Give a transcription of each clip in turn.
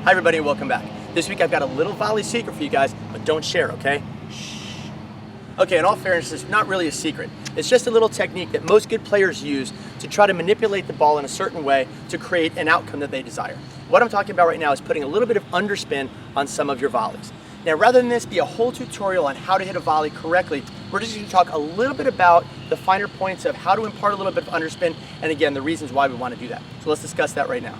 Hi everybody and welcome back. This week I've got a little volley secret for you guys, but don't share, okay? Shh. Okay, in all fairness, it's not really a secret. It's just a little technique that most good players use to try to manipulate the ball in a certain way to create an outcome that they desire. What I'm talking about right now is putting a little bit of underspin on some of your volleys. Now, rather than this be a whole tutorial on how to hit a volley correctly, we're just going to talk a little bit about the finer points of how to impart a little bit of underspin, and again, the reasons why we want to do that. So let's discuss that right now.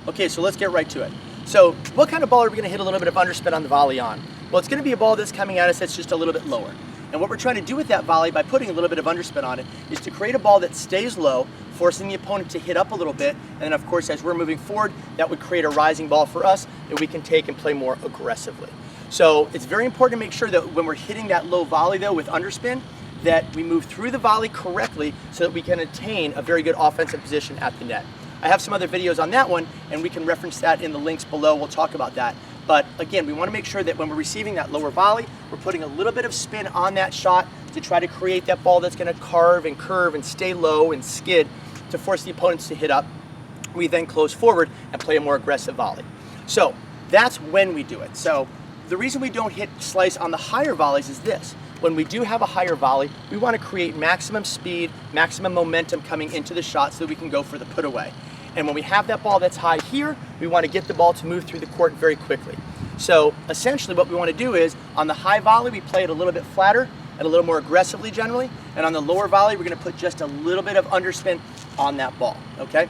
Okay, so let's get right to it. So what kind of ball are we going to hit a little bit of underspin on the volley on? Well, it's going to be a ball that's coming at us that's just a little bit lower. And what we're trying to do with that volley by putting a little bit of underspin on it is to create a ball that stays low, forcing the opponent to hit up a little bit. And then of course, as we're moving forward, that would create a rising ball for us that we can take and play more aggressively. So it's very important to make sure that when we're hitting that low volley though with underspin, that we move through the volley correctly so that we can attain a very good offensive position at the net. I have some other videos on that one, and we can reference that in the links below. We'll talk about that. But again, we want to make sure that when we're receiving that lower volley, we're putting a little bit of spin on that shot to try to create that ball that's going to carve and curve and stay low and skid to force the opponents to hit up. We then close forward and play a more aggressive volley. So that's when we do it. So the reason we don't hit slice on the higher volleys is this. When we do have a higher volley, we want to create maximum speed, maximum momentum coming into the shot so that we can go for the put away. And when we have that ball that's high here, we want to get the ball to move through the court very quickly. So essentially what we want to do is, on the high volley, we play it a little bit flatter and a little more aggressively generally. And on the lower volley, we're going to put just a little bit of underspin on that ball, okay?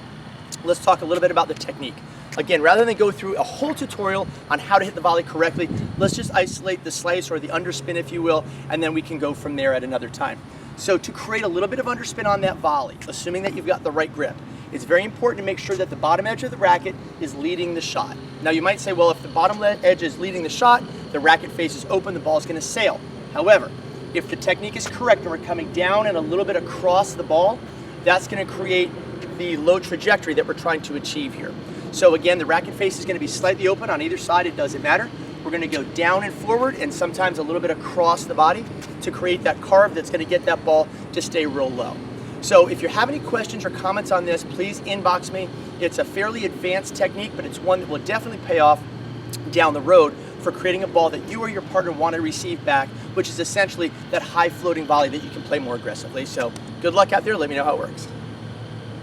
Let's talk a little bit about the technique. Again, rather than go through a whole tutorial on how to hit the volley correctly, let's just isolate the slice or the underspin, if you will, and then we can go from there at another time. So to create a little bit of underspin on that volley, assuming that you've got the right grip, it's very important to make sure that the bottom edge of the racket is leading the shot. Now you might say, well, if the bottom edge is leading the shot, the racket face is open, the ball is going to sail. However, if the technique is correct and we're coming down and a little bit across the ball, that's going to create the low trajectory that we're trying to achieve here. So again, the racket face is going to be slightly open on either side, it doesn't matter. We're going to go down and forward and sometimes a little bit across the body to create that carve that's going to get that ball to stay real low. So if you have any questions or comments on this, please inbox me. It's a fairly advanced technique, but it's one that will definitely pay off down the road for creating a ball that you or your partner want to receive back, which is essentially that high floating volley that you can play more aggressively. So good luck out there. Let me know how it works.